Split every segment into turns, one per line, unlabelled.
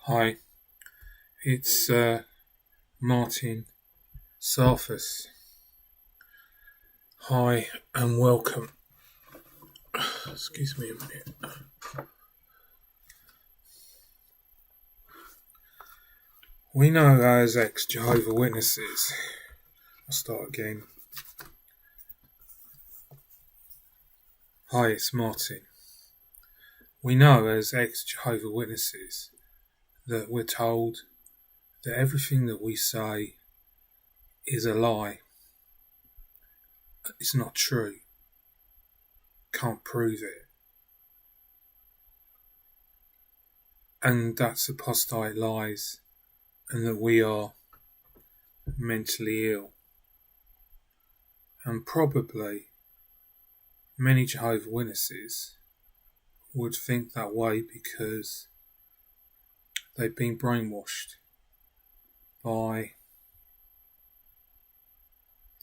Hi, it's Martin Sarfus. Hi and welcome. Excuse me a minute. We know as ex-Jehovah's Witnesses. I'll start again. Hi, it's Martin. We know as ex-Jehovah's Witnesses that we're told that everything that we say is a lie. It's not true. Can't prove it. And that's apostate lies, and that we are mentally ill. And probably many Jehovah's Witnesses would think that way because they've been brainwashed by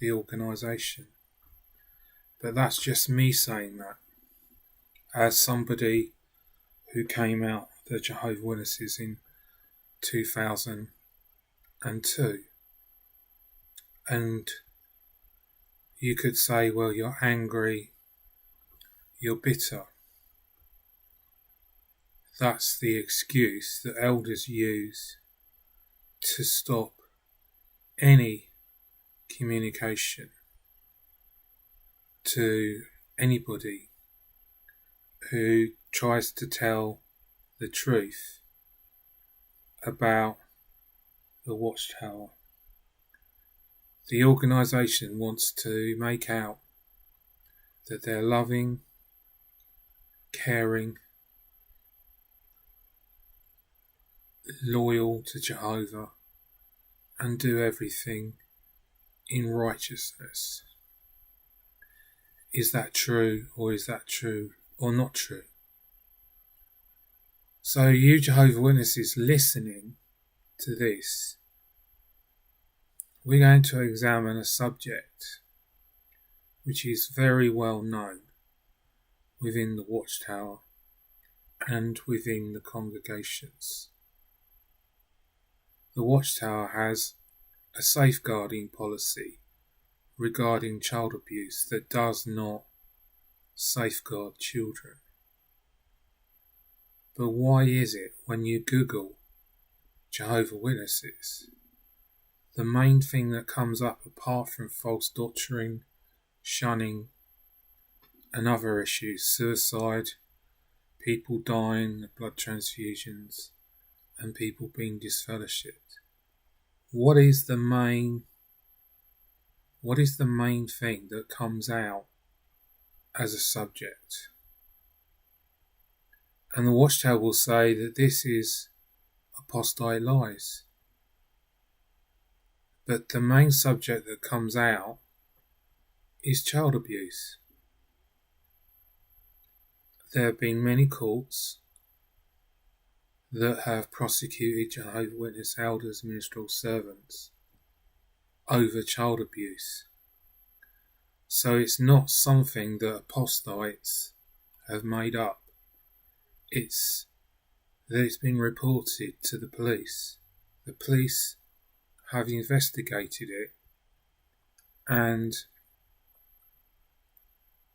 the organisation. But that's just me saying that as somebody who came out the Jehovah's Witnesses in 2002. And you could say, well, you're angry, you're bitter. That's the excuse that elders use to stop any communication to anybody who tries to tell the truth about the Watchtower. The organisation wants to make out that they're loving, caring, loyal to Jehovah, and do everything in righteousness. Is that true, or is that true or not true? So you Jehovah's Witnesses listening to this, we're going to examine a subject which is very well known within the Watchtower and within the congregations. The Watchtower has a safeguarding policy regarding child abuse that does not safeguard children. But why is it when you Google Jehovah's Witnesses, the main thing that comes up apart from false doctrine, shunning and other issues, suicide, people dying, blood transfusions and people being disfellowshipped? What is the main thing that comes out as a subject? And the Watchtower will say that this is apostate lies. But the main subject that comes out is child abuse. There have been many courts that have prosecuted Jehovah's Witness elders, ministerial servants over child abuse. So it's not something that apostates have made up. It's been reported to the police. The police have investigated it, and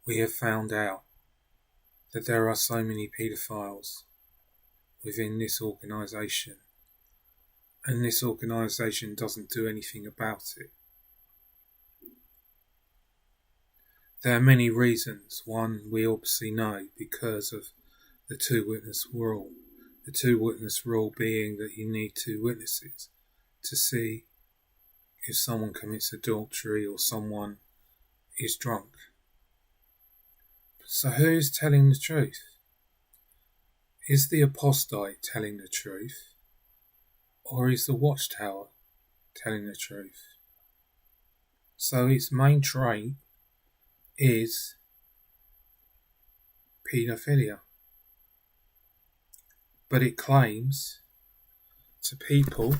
we have found out that there are so many paedophiles within this organisation, and this organisation doesn't do anything about it. There are many reasons. One, we obviously know because of the two-witness rule. The two-witness rule being that you need two witnesses to see if someone commits adultery or someone is drunk. So who's telling the truth? Is the apostate telling the truth, or is the Watchtower telling the truth? So its main trait is paedophilia. But it claims to people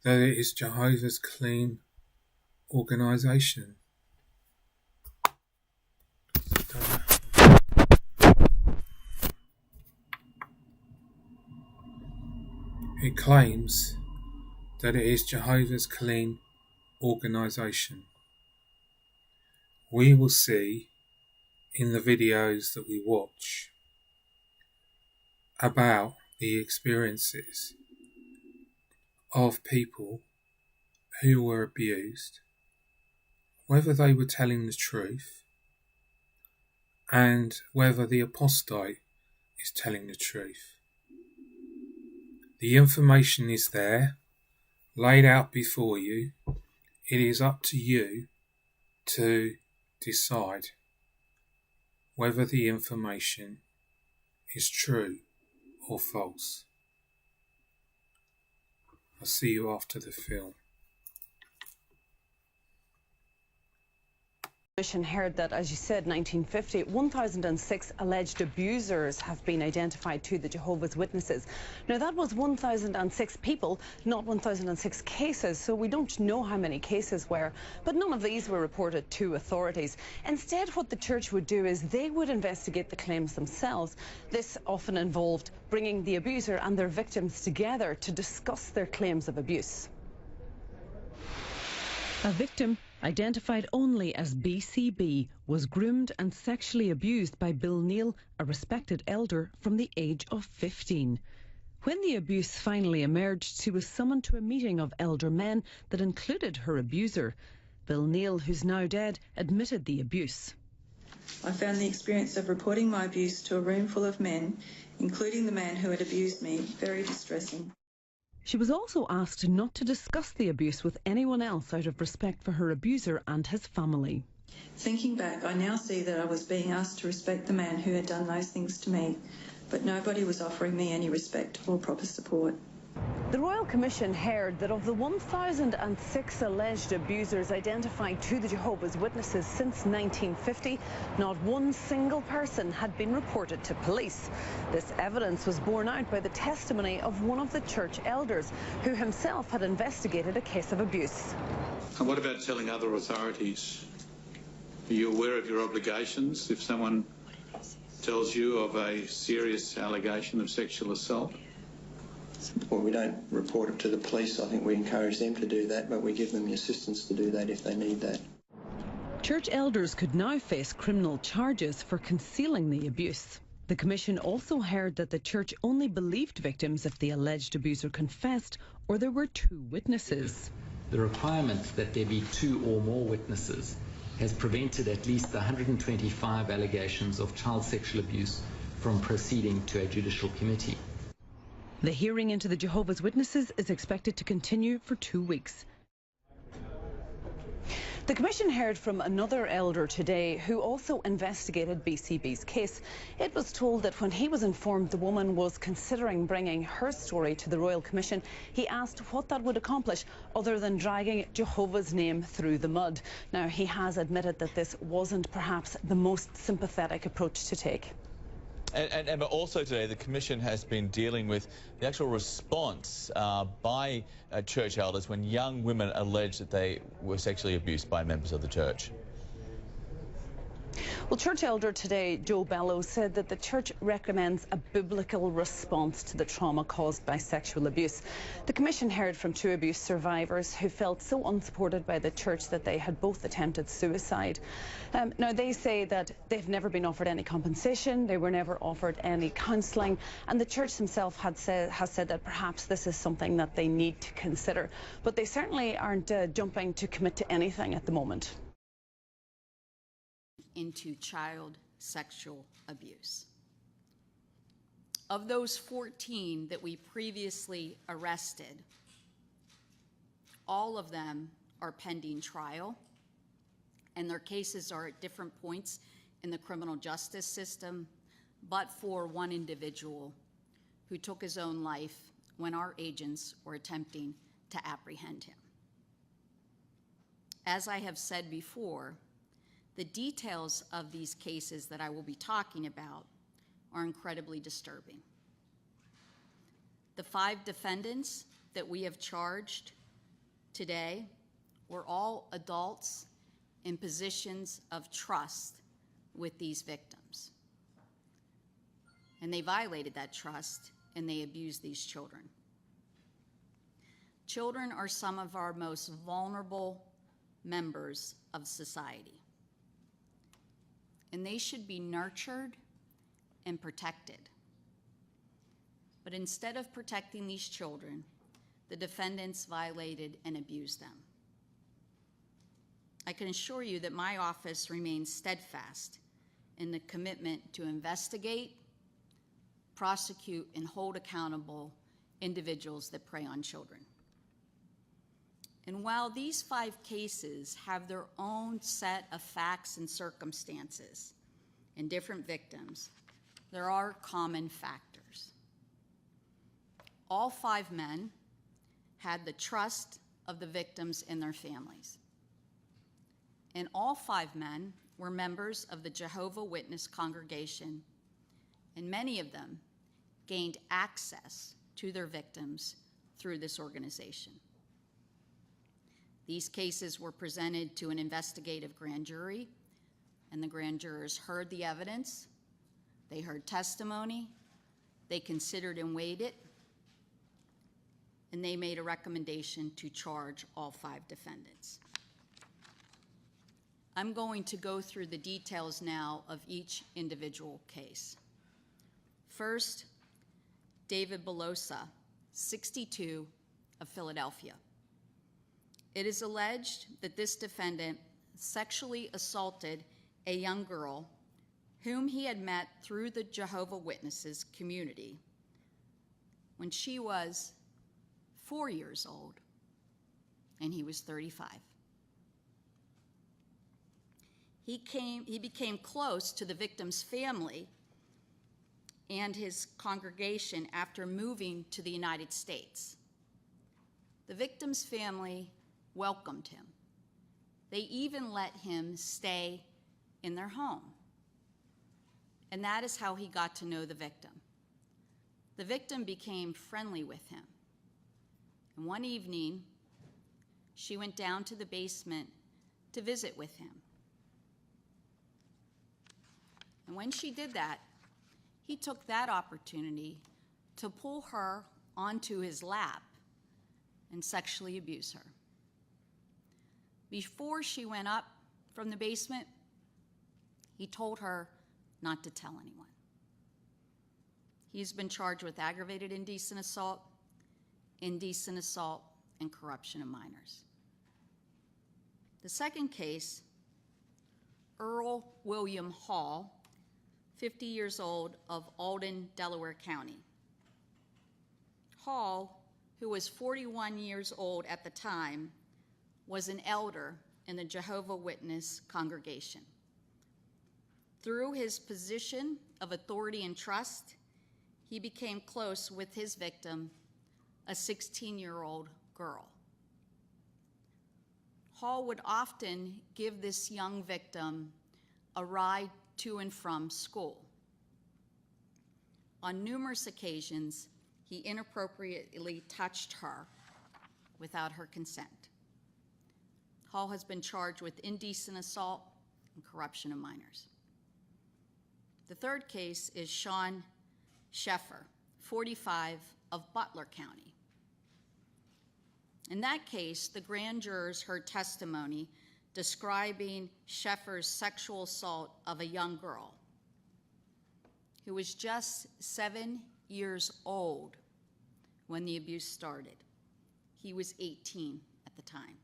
that it is Jehovah's clean organisation. It claims that it is Jehovah's clean organisation. We will see in the videos that we watch about the experiences of people who were abused, whether they were telling the truth, and whether the apostate is telling the truth. The information is there, laid out before you. It is up to you to decide whether the information is true or false. I'll see you after the film.
The Commission heard that, as you said, 1950, 1,006 alleged abusers have been identified to the Jehovah's Witnesses. Now, that was 1,006 people, not 1,006 cases, so we don't know how many cases were, but none of these were reported to authorities. Instead, what the church would do is they would investigate the claims themselves. This often involved bringing the abuser and their victims together to discuss their claims of abuse.
A victim, identified only as BCB, was groomed and sexually abused by Bill Neal, a respected elder, from the age of 15. When the abuse finally emerged, she was summoned to a meeting of elder men that included her abuser. Bill Neal, who's now dead, admitted the abuse.
I found the experience of reporting my abuse to a room full of men, including the man who had abused me, very distressing.
She was also asked not to discuss the abuse with anyone else out of respect for her abuser and his family.
Thinking back, I now see that I was being asked to respect the man who had done those things to me, but nobody was offering me any respect or proper support.
The Royal Commission heard that of the 1,006 alleged abusers identified to the Jehovah's Witnesses since 1950, not one single person had been reported to police. This evidence was borne out by the testimony of one of the church elders, who himself had investigated a case of abuse.
And what about telling other authorities? Are you aware of your obligations if someone tells you of a serious allegation of sexual assault?
Well, we don't report it to the police. I think we encourage them to do that, but we give them the assistance to do that if they need that.
Church elders could now face criminal charges for concealing the abuse. The Commission also heard that the church only believed victims if the alleged abuser confessed or there were 2 witnesses.
The requirement that there be 2 or more witnesses has prevented at least 125 allegations of child sexual abuse from proceeding to a judicial committee.
The hearing into the Jehovah's Witnesses is expected to continue for 2 weeks.
The Commission heard from another elder today who also investigated BCB's case. It was told that when he was informed the woman was considering bringing her story to the Royal Commission, he asked what that would accomplish other than dragging Jehovah's name through the mud. Now, he has admitted that this wasn't perhaps the most sympathetic approach to take.
And also today, the Commission has been dealing with the actual response by church elders when young women allege that they were sexually abused by members of the church.
Well, church elder today, Joe Bellows, said that the church recommends a biblical response to the trauma caused by sexual abuse. The Commission heard from 2 abuse survivors who felt so unsupported by the church that they had both attempted suicide. Now, they say that they've never been offered any compensation, they were never offered any counselling, and the church themselves has said that perhaps this is something that they need to consider. But they certainly aren't jumping to commit to anything at the moment.
Into child sexual abuse. Of those 14 that we previously arrested, all of them are pending trial, and their cases are at different points in the criminal justice system, but for one individual who took his own life when our agents were attempting to apprehend him. As I have said before, the details of these cases that I will be talking about are incredibly disturbing. The 5 defendants that we have charged today were all adults in positions of trust with these victims. And they violated that trust and they abused these children. Children are some of our most vulnerable members of society, and they should be nurtured and protected. But instead of protecting these children, the defendants violated and abused them. I can assure you that my office remains steadfast in the commitment to investigate, prosecute, and hold accountable individuals that prey on children. And while these 5 cases have their own set of facts and circumstances and different victims, there are common factors. All 5 men had the trust of the victims and their families. And all 5 men were members of the Jehovah's Witness congregation, and many of them gained access to their victims through this organization. These cases were presented to an investigative grand jury, and the grand jurors heard the evidence, they heard testimony, they considered and weighed it, and they made a recommendation to charge all 5 defendants. I'm going to go through the details now of each individual case. First, David Belosa, 62, of Philadelphia. It is alleged that this defendant sexually assaulted a young girl whom he had met through the Jehovah's Witnesses community when she was 4 years old and he was 35. He became close to the victim's family and his congregation after moving to the United States. The victim's family welcomed him. They even let him stay in their home. And that is how he got to know the victim. The victim became friendly with him. And one evening, she went down to the basement to visit with him. And when she did that, he took that opportunity to pull her onto his lap and sexually abuse her. Before she went up from the basement, he told her not to tell anyone. He's been charged with aggravated indecent assault, and corruption of minors. The second case, Earl William Hall, 50 years old, of Alden, Delaware County. Hall, who was 41 years old at the time, was an elder in the Jehovah's Witness congregation. Through his position of authority and trust, he became close with his victim, a 16-year-old girl. Hall would often give this young victim a ride to and from school. On numerous occasions, he inappropriately touched her without her consent. Hall has been charged with indecent assault and corruption of minors. The third case is Sean Sheffer, 45, of Butler County. In that case, the grand jurors heard testimony describing Sheffer's sexual assault of a young girl who was just 7 years old when the abuse started. He was 18 at the time.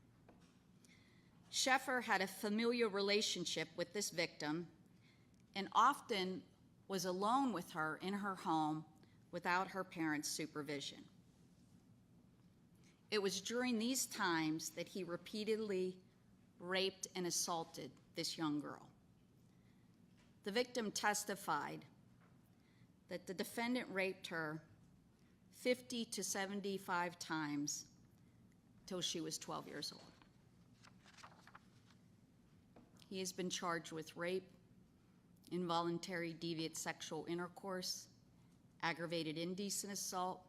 Sheffer had a familiar relationship with this victim and often was alone with her in her home without her parents' supervision. It was during these times that he repeatedly raped and assaulted this young girl. The victim testified that the defendant raped her 50 to 75 times till she was 12 years old. He has been charged with rape, involuntary deviant sexual intercourse, aggravated indecent assault,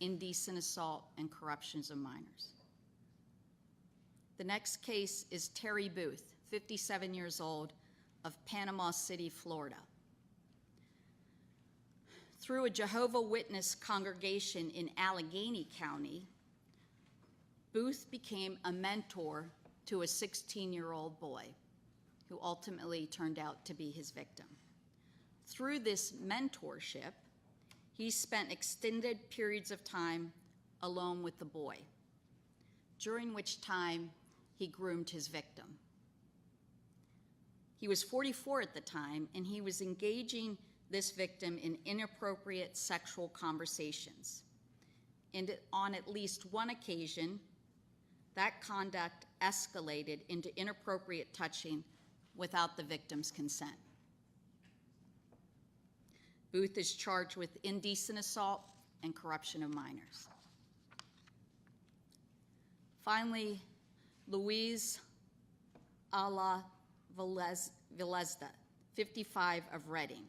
and corruptions of minors. The next case is Terry Booth, 57 years old, of Panama City, Florida. Through a Jehovah's Witness congregation in Allegheny County, Booth became a mentor to a 16-year-old boy who ultimately turned out to be his victim. Through this mentorship, he spent extended periods of time alone with the boy, during which time he groomed his victim. He was 44 at the time, and he was engaging this victim in inappropriate sexual conversations. And on at least one occasion, that conduct escalated into inappropriate touching without the victim's consent. Booth is charged with indecent assault and corruption of minors. Finally, Luis Ala Velezda, 55, of Reading.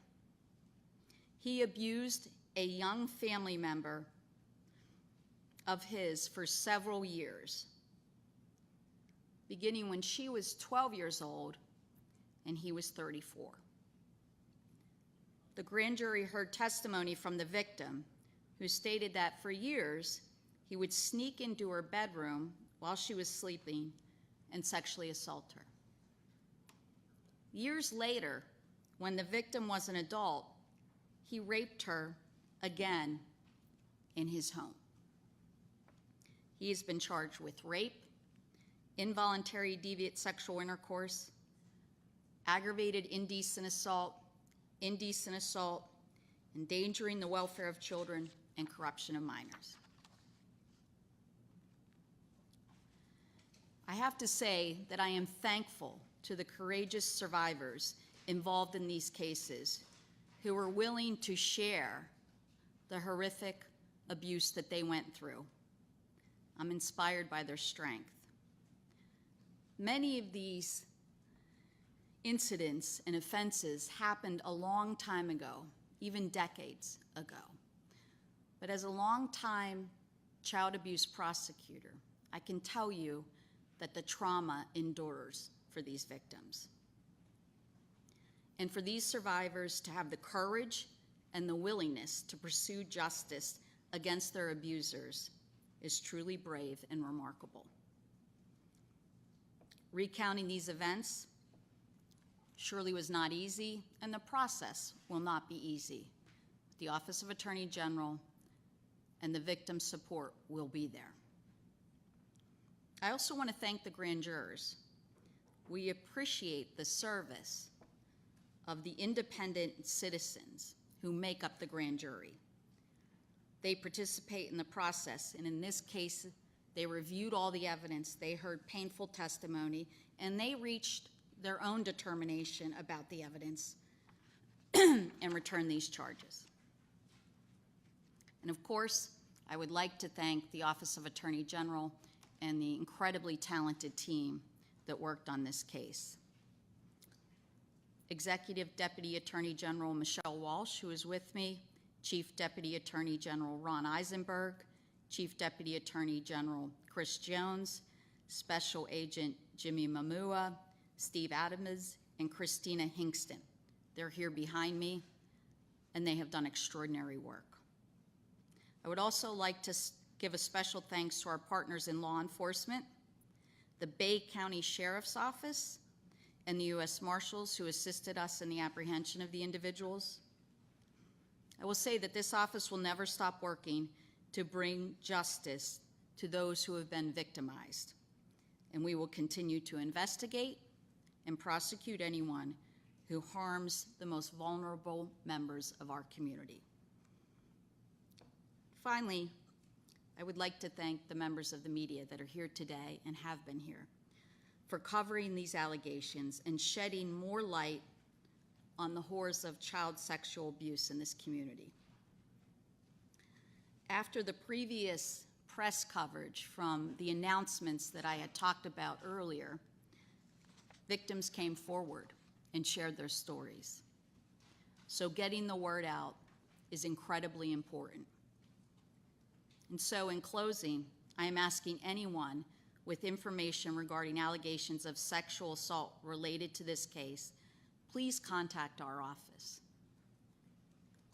He abused a young family member of his for several years, beginning when she was 12 years old and he was 34. The grand jury heard testimony from the victim, who stated that for years he would sneak into her bedroom while she was sleeping and sexually assault her. Years later, when the victim was an adult, he raped her again in his home. He has been charged with rape, involuntary deviant sexual intercourse, aggravated indecent assault, endangering the welfare of children, and corruption of minors. I have to say that I am thankful to the courageous survivors involved in these cases who were willing to share the horrific abuse that they went through. I'm inspired by their strength. Many of these incidents and offenses happened a long time ago, even decades ago. But as a longtime child abuse prosecutor, I can tell you that the trauma endures for these victims. And for these survivors to have the courage and the willingness to pursue justice against their abusers is truly brave and remarkable. Recounting these events surely was not easy, and the process will not be easy. The Office of Attorney General and the victim support will be there. I also want to thank the grand jurors. We appreciate the service of the independent citizens who make up the grand jury. They participate in the process, and in this case, they reviewed all the evidence, they heard painful testimony, and they reached their own determination about the evidence and returned these charges. And of course, I would like to thank the Office of Attorney General and the incredibly talented team that worked on this case. Executive Deputy Attorney General Michelle Walsh, who is with me, Chief Deputy Attorney General Ron Eisenberg, Chief Deputy Attorney General Chris Jones, Special Agent Jimmy Mamua, Steve Adams, and Christina Hinkston. They're here behind me, and they have done extraordinary work. I would also like to give a special thanks to our partners in law enforcement, the Bay County Sheriff's Office, and the U.S. Marshals who assisted us in the apprehension of the individuals. I will say that this office will never stop working to bring justice to those who have been victimized, and we will continue to investigate and prosecute anyone who harms the most vulnerable members of our community. Finally, I would like to thank the members of the media that are here today and have been here for covering these allegations and shedding more light on the horrors of child sexual abuse in this community. After the previous press coverage from the announcements that I had talked about earlier, victims came forward and shared their stories. So getting the word out is incredibly important. And so in closing, I am asking anyone with information regarding allegations of sexual assault related to this case, please contact our office.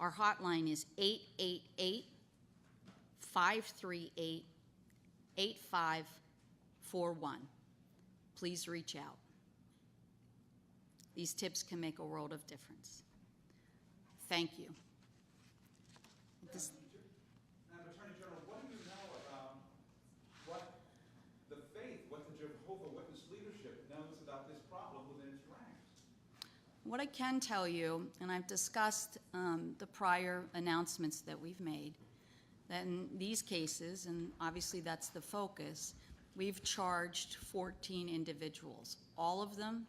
Our hotline is 888-538-8255. 8541. Please reach out. These tips can make a world of difference. Thank you.
Attorney General, what do you know about what the faith, what the Jehovah's Witness leadership knows about this problem within its ranks?
What I can tell you, and I've discussed the prior announcements that we've made, that in these cases, and obviously that's the focus, we've charged 14 individuals. All of them,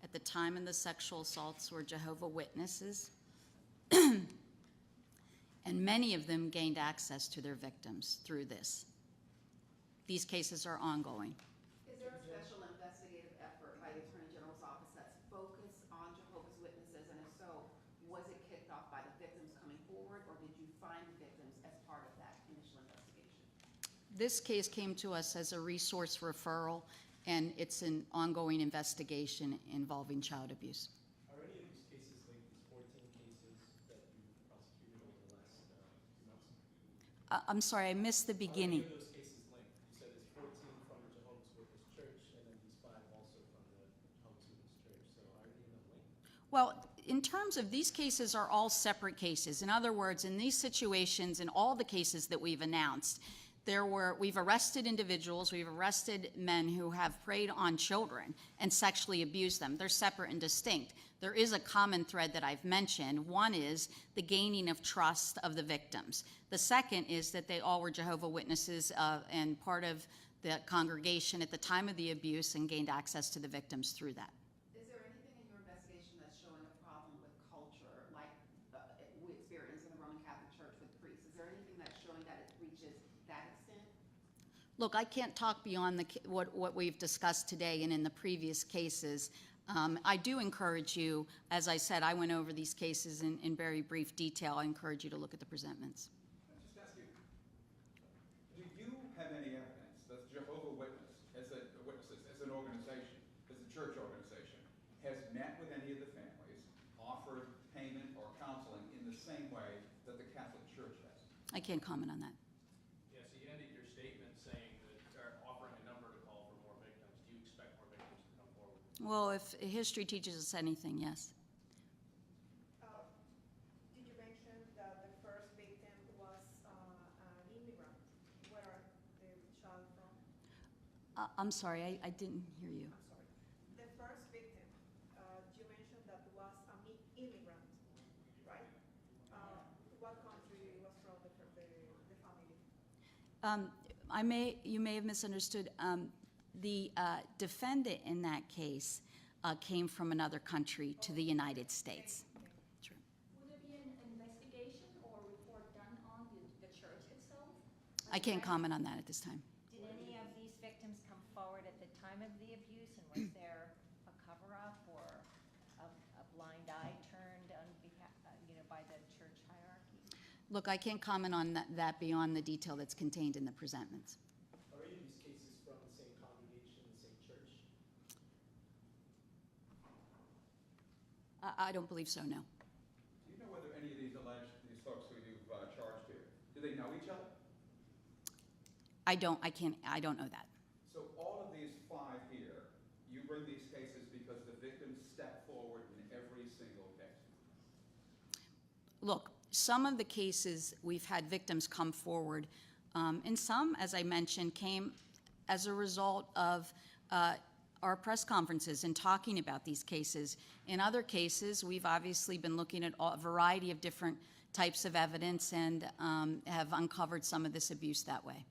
at the time of the sexual assaults, were Jehovah's Witnesses, and many of them gained access to their victims through this. These cases are ongoing.
Is there a special investigative effort by the Attorney General's office that's focused on Jehovah's Witnesses, and if so, was it kicked off by the victims coming forward, or did you find the victims as part of that initial investigation?
This case came to us as a resource referral, and it's an ongoing investigation involving child abuse.
Are any of these cases linked, these 14 cases that you prosecuted over the last few months?
I'm sorry, I missed the beginning.
Are any of those cases linked? You said it's 14 from the Jehovah's Witness Church, and then these 5 also from the Jehovah's Witness Church. So are any of them linked?
Well, in terms of these cases are all separate cases. In other words, in these situations, in all the cases that we've announced, we've arrested individuals, we've arrested men who have preyed on children and sexually abused them. They're separate and distinct. There is a common thread that I've mentioned. One is the gaining of trust of the victims. The second is that they all were Jehovah's Witnesses and part of the congregation at the time of the abuse and gained access to the victims through that.
Is there anything in your investigation that's showing a problem with culture, like we experienced in the Roman Catholic Church with priests? Is there anything that's showing that it reaches that extent?
Look, I can't talk beyond what we've discussed today and in the previous cases. I do encourage you, as I said, I went over these cases in very brief detail. I encourage you to look at the presentments.
Let me just ask you, do you have any evidence that the Jehovah's Witnesses as an organization, as a church organization, has met with any of the families, offered payment or counseling in the same way that the Catholic Church has?
I can't comment on that.
Yeah, so you ended your statement saying that offering a number to call for more victims. Do you expect more victims to come forward?
Well, if history teaches us anything, yes.
Did you mention that the first victim was an immigrant? Where are the child from?
I'm sorry, I didn't hear you.
I'm sorry. The first victim, you mentioned that was an immigrant, right? What country was from the family?
You may have misunderstood. The defendant in that case came from another country to the United States. True.
Would there be an investigation or report done on the church itself?
I can't comment on that at this time.
Did any of these victims come forward at the time of the abuse, and was there a cover-up or a blind eye turned on behalf, by the church hierarchy?
Look, I can't comment on that beyond the detail that's contained in the presentments.
Are any of these cases from the same congregation, the same church?
I don't believe so, no.
Do you know whether any of these folks who you've charged here, do they know each other?
I don't know that.
So all of these 5 here, you bring these cases because the victims step forward in every single case?
Look, some of the cases we've had victims come forward, and some, as I mentioned, came as a result of our press conferences and talking about these cases. In other cases, we've obviously been looking at a variety of different types of evidence and have uncovered some of this abuse that way.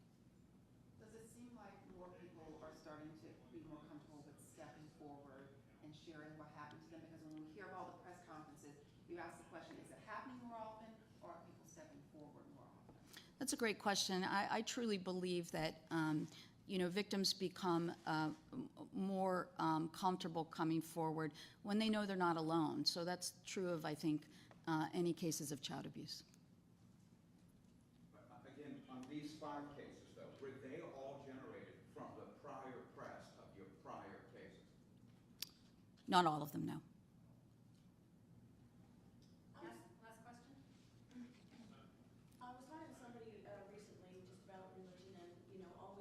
Does it seem like more people are starting to be more comfortable with stepping forward and sharing what happened to them? Because when we hear all the press conferences, you ask the question, is it happening more often, or are people stepping forward more often?
That's a great question. I truly believe that victims become more comfortable coming forward when they know they're not alone. So that's true of, I think, any cases of child abuse.
Again, on these 5 cases, though, were they all generated from the prior press of your prior cases?
Not all of them, no.
Last question.
I was talking to somebody recently just about religion and, all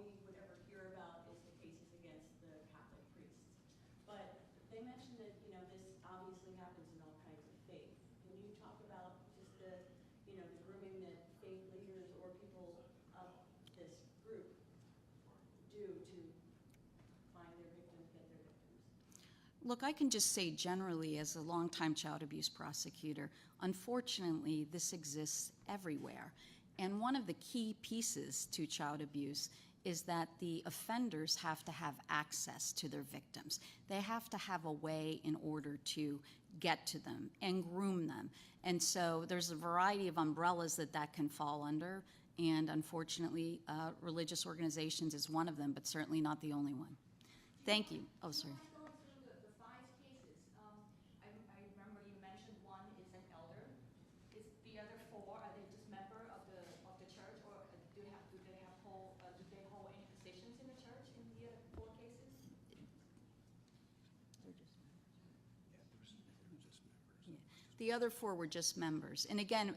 Look, I can just say generally, as a longtime child abuse prosecutor, unfortunately, this exists everywhere. And one of the key pieces to child abuse is that the offenders have to have access to their victims. They have to have a way in order to get to them and groom them. And so there's a variety of umbrellas that can fall under, and unfortunately, religious organizations is one of them, but certainly not the only one. Thank you. Oh, sorry. The other 4 were just members. And again,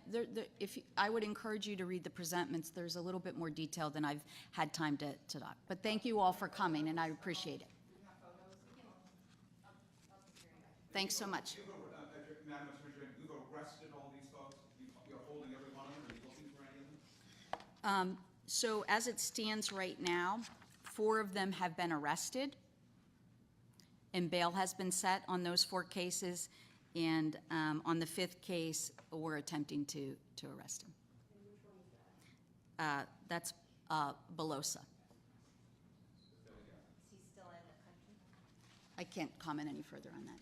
I would encourage you to read the presentments. There's a little bit more detail than I've had time to talk. But thank you all for coming, and I appreciate it. Thanks so much.
Madam Attorney, you've arrested all these folks? You're holding every one of them? Are you looking for any of them?
So as it stands right now, 4 of them have been arrested, and bail has been set on those 4 cases. And on the 5th case, we're attempting to arrest him. That's Belosa.
Is he still in the country?
I can't comment any further on that.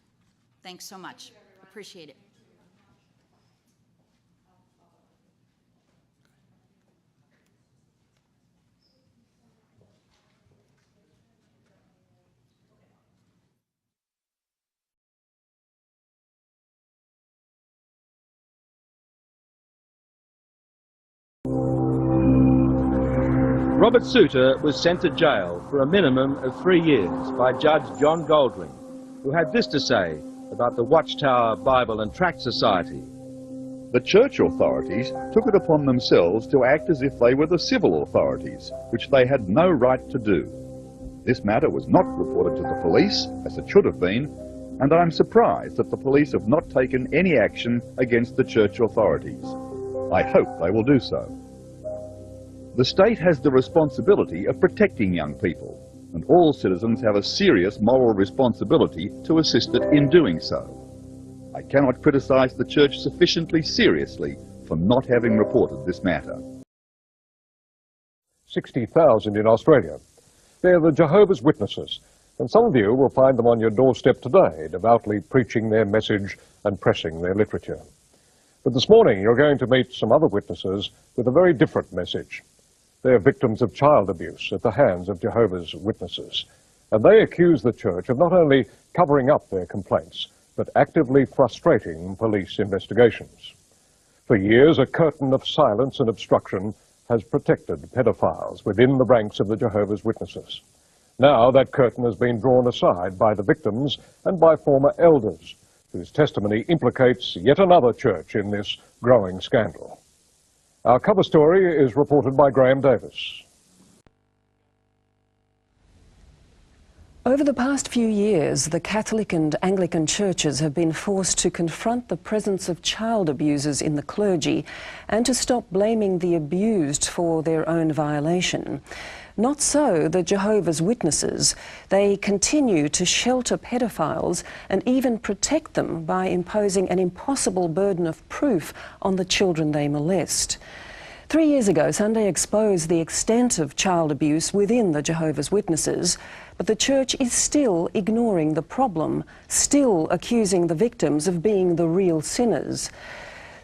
Thanks so much. Appreciate it.
Robert Souter was sent to jail for a minimum of 3 years by Judge John Goldring, who had this to say about the Watchtower Bible and Tract Society.
The church authorities took it upon themselves to act as if they were the civil authorities, which they had no right to do. This matter was not reported to the police, as it should have been, and I am surprised that the police have not taken any action against the church authorities. I hope they will do so. The state has the responsibility of protecting young people, and all citizens have a serious moral responsibility to assist it in doing so. I cannot criticize the church sufficiently seriously for not having reported this matter.
60,000 in Australia. They're the Jehovah's Witnesses, and some of you will find them on your doorstep today, devoutly preaching their message and pressing their literature. But this morning you're going to meet some other witnesses with a very different message. They're victims of child abuse at the hands of Jehovah's Witnesses, and they accuse the church of not only covering up their complaints, but actively frustrating police investigations. For years, a curtain of silence and obstruction has protected pedophiles within the ranks of the Jehovah's Witnesses. Now that curtain has been drawn aside by the victims and by former elders, whose testimony implicates yet another church in this growing scandal. Our cover story is reported by Graham Davis.
Over the past few years, the Catholic and Anglican churches have been forced to confront the presence of child abusers in the clergy and to stop blaming the abused for their own violation. Not so the Jehovah's Witnesses. They continue to shelter pedophiles and even protect them by imposing an impossible burden of proof on the children they molest. 3 years ago, Sunday exposed the extent of child abuse within the Jehovah's Witnesses, but the church is still ignoring the problem, still accusing the victims of being the real sinners.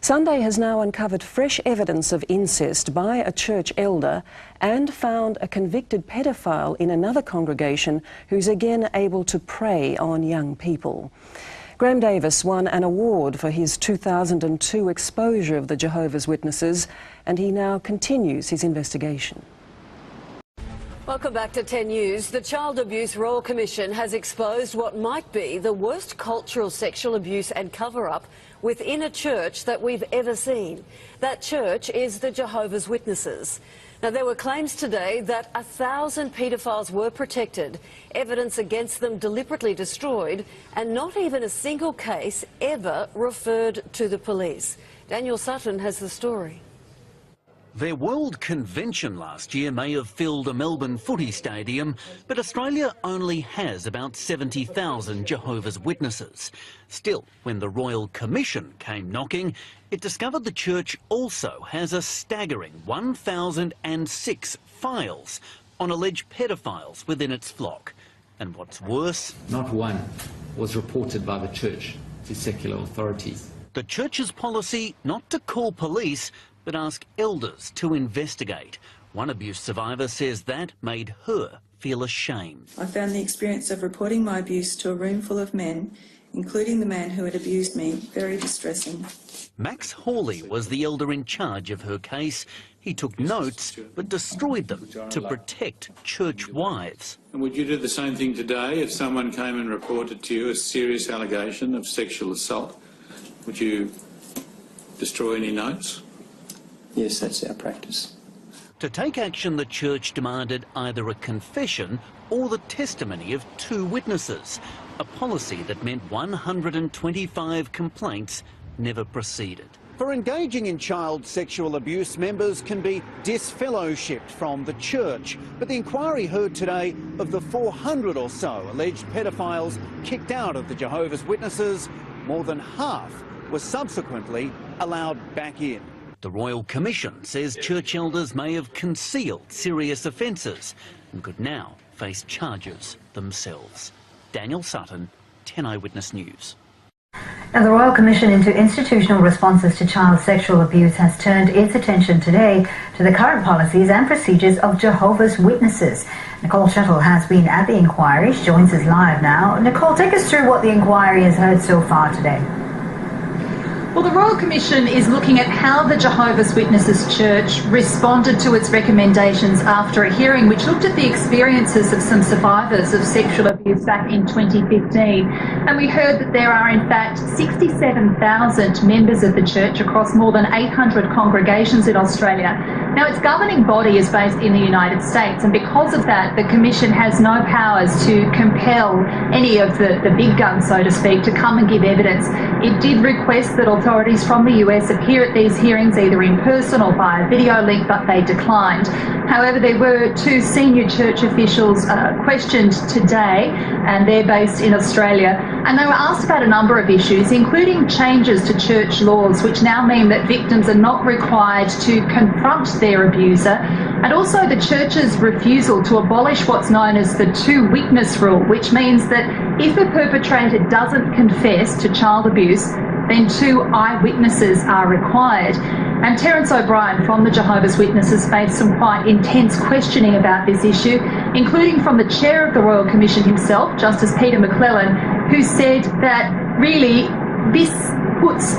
Sunday has now uncovered fresh evidence of incest by a church elder and found a convicted pedophile in another congregation who's again able to prey on young people. Graham Davis won an award for his 2002 exposure of the Jehovah's Witnesses, and he now continues his investigation.
Welcome back to 10 News. The Child Abuse Royal Commission has exposed what might be the worst cultural sexual abuse and cover-up within a church that we've ever seen. That church is the Jehovah's Witnesses. Now, there were claims today that 1,000 paedophiles were protected, evidence against them deliberately destroyed, and not even a single case ever referred to the police. Daniel Sutton has the story.
Their World Convention last year may have filled a Melbourne footy stadium, but Australia only has about 70,000 Jehovah's Witnesses. Still, when the Royal Commission came knocking, it discovered the church also has a staggering 1,006 files on alleged pedophiles within its flock. And what's worse,
Not one was reported by the church to secular authorities.
the church's policy not to call police, but ask elders to investigate. One abuse survivor says that made her feel ashamed.
I found the experience of reporting my abuse to a room full of men, including the man who had abused me, very distressing.
Max Hawley was the elder in charge of her case. He took notes but destroyed them to protect church wives.
And would you do the same thing today if someone came and reported to you a serious allegation of sexual assault? Would you destroy any notes?
Yes, that's our practice.
To take action, the church demanded either a confession or the testimony of 2 witnesses, a policy that meant 125 complaints never proceeded. For engaging in child sexual abuse, members can be disfellowshipped from the church. But the inquiry heard today of the 400 or so alleged pedophiles kicked out of the Jehovah's Witnesses, more than half were subsequently allowed back in. The Royal Commission says church elders may have concealed serious offences and could now face charges themselves. Daniel Sutton, 10 Eyewitness News.
Now, the Royal Commission into Institutional Responses to Child Sexual Abuse has turned its attention today to the current policies and procedures of Jehovah's Witnesses. Nicole Shuttle has been at the inquiry. She joins us live now. Nicole, take us through what the inquiry has heard so far today.
Well, the Royal Commission is looking at how the Jehovah's Witnesses Church responded to its recommendations after a hearing which looked at the experiences of some survivors of sexual abuse back in 2015. And we heard that there are in fact 67,000 members of the church across more than 800 congregations in Australia. Now, its governing body is based in the United States, and because of that, the Commission has no powers to compel any of the big guns, so to speak, to come and give evidence. It did request that authorities from the US appear at these hearings either in person or via video link, but they declined. However, there were 2 senior church officials questioned today, and they're based in Australia, and they were asked about a number of issues, including changes to church laws, which now mean that victims are not required to confront their abuser, and also the church's refusal to abolish what's known as the 2-witness rule, which means that if a perpetrator doesn't confess to child abuse, then 2 eyewitnesses are required. And Terence O'Brien from the Jehovah's Witnesses faced some quite intense questioning about this issue, including from the chair of the Royal Commission himself, Justice Peter McClellan, who said that really this puts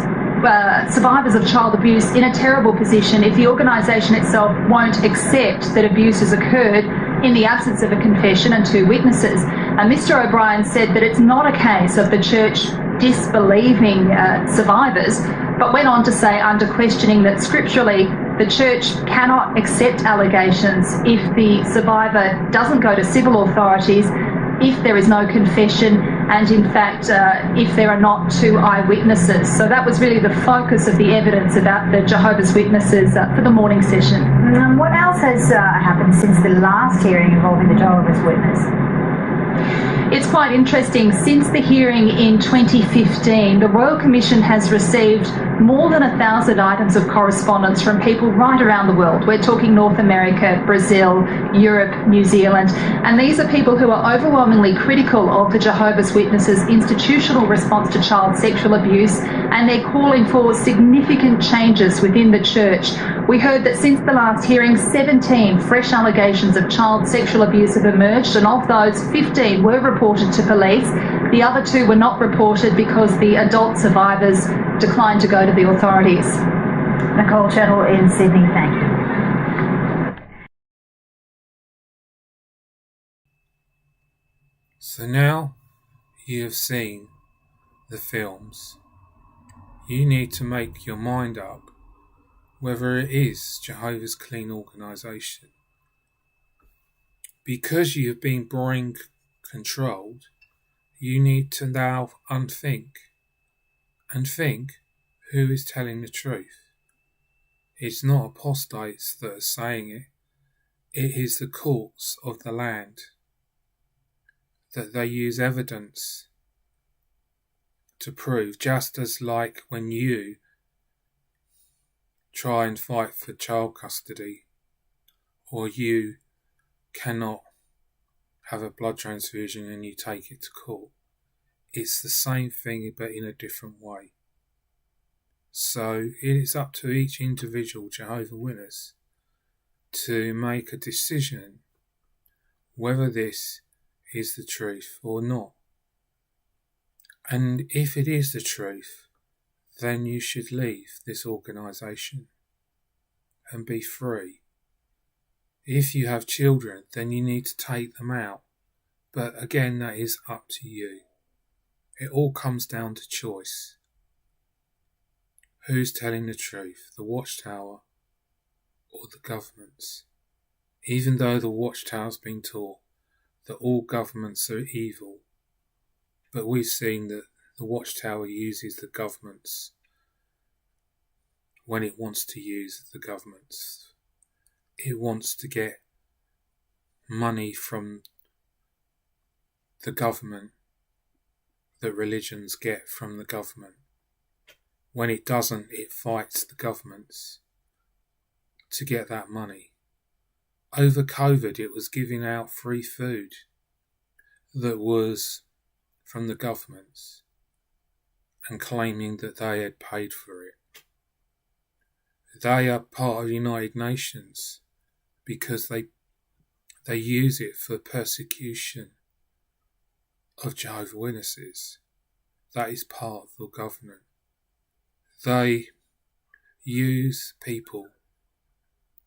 survivors of child abuse in a terrible position if the organisation itself won't accept that abuse has occurred in the absence of a confession and 2 witnesses. And Mr O'Brien said that it's not a case of the church disbelieving survivors, but went on to say under questioning that scripturally the church cannot accept allegations if the survivor doesn't go to civil authorities, if there is no confession, and in fact if there are not 2 eyewitnesses. So that was really the focus of the evidence about the Jehovah's Witnesses for the morning session.
What else has happened since the last hearing involving the Jehovah's Witness?
It's quite interesting. Since the hearing in 2015, the Royal Commission has received more than 1,000 items of correspondence from people right around the world. We're talking North America, Brazil, Europe, New Zealand, and these are people who are overwhelmingly critical of the Jehovah's Witnesses' institutional response to child sexual abuse, and they're calling for significant changes within the church. We heard that since the last hearing, 17 fresh allegations of child sexual abuse have emerged, and of those, 15 were reported to police. The other 2 were not reported because the adult survivors declined to go to the authorities.
Nicole Shuttle in Sydney, thank you.
So now you have seen the films, you need to make your mind up whether it is Jehovah's Clean Organisation. Because you have been brain controlled, you need to now unthink and think who is telling the truth. It's not apostates that are saying it. It is the courts of the land, that they use evidence to prove, just as like when you try and fight for child custody, or you cannot have a blood transfusion and you take it to court. It's the same thing but in a different way. So it is up to each individual Jehovah's Witness to make a decision whether this is the truth or not. And if it is the truth, then you should leave this organisation and be free. If you have children, then you need to take them out. But again, that is up to you. It all comes down to choice. Who's telling the truth, the Watchtower or the governments? Even though the Watchtower's been taught that all governments are evil, but we've seen that the Watchtower uses the governments when it wants to use the governments. It wants to get money from the government that religions get from the government. When it doesn't, it fights the governments to get that money. Over COVID, it was giving out free food that was from the governments and claiming that they had paid for it. They are part of the United Nations because they use it for persecution of Jehovah's Witnesses. That is part of the government. They use people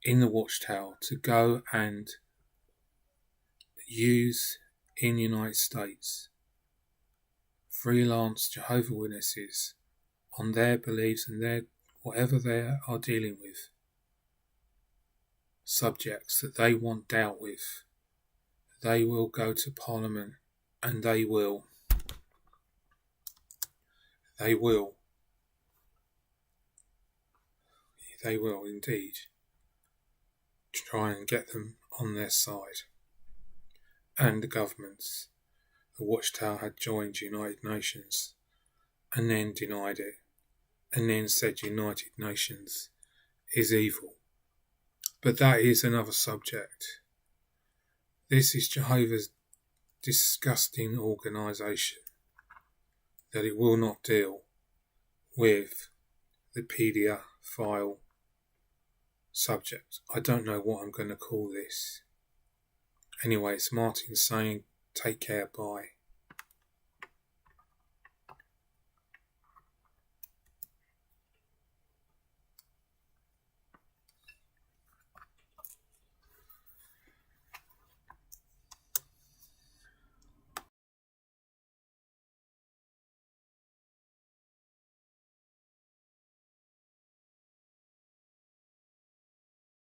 in the Watchtower to go and use in the United States freelance Jehovah's Witnesses on their beliefs and their whatever they are dealing with, subjects that they want dealt with. They will go to Parliament and they will indeed try and get them on their side. And the governments, the Watchtower had joined United Nations and then denied it and then said United Nations is evil. But that is another subject. This is Jehovah's disgusting organisation, that it will not deal with the paedophile subject. I don't know what I'm going to call this. Anyway, it's Martin saying take care, bye.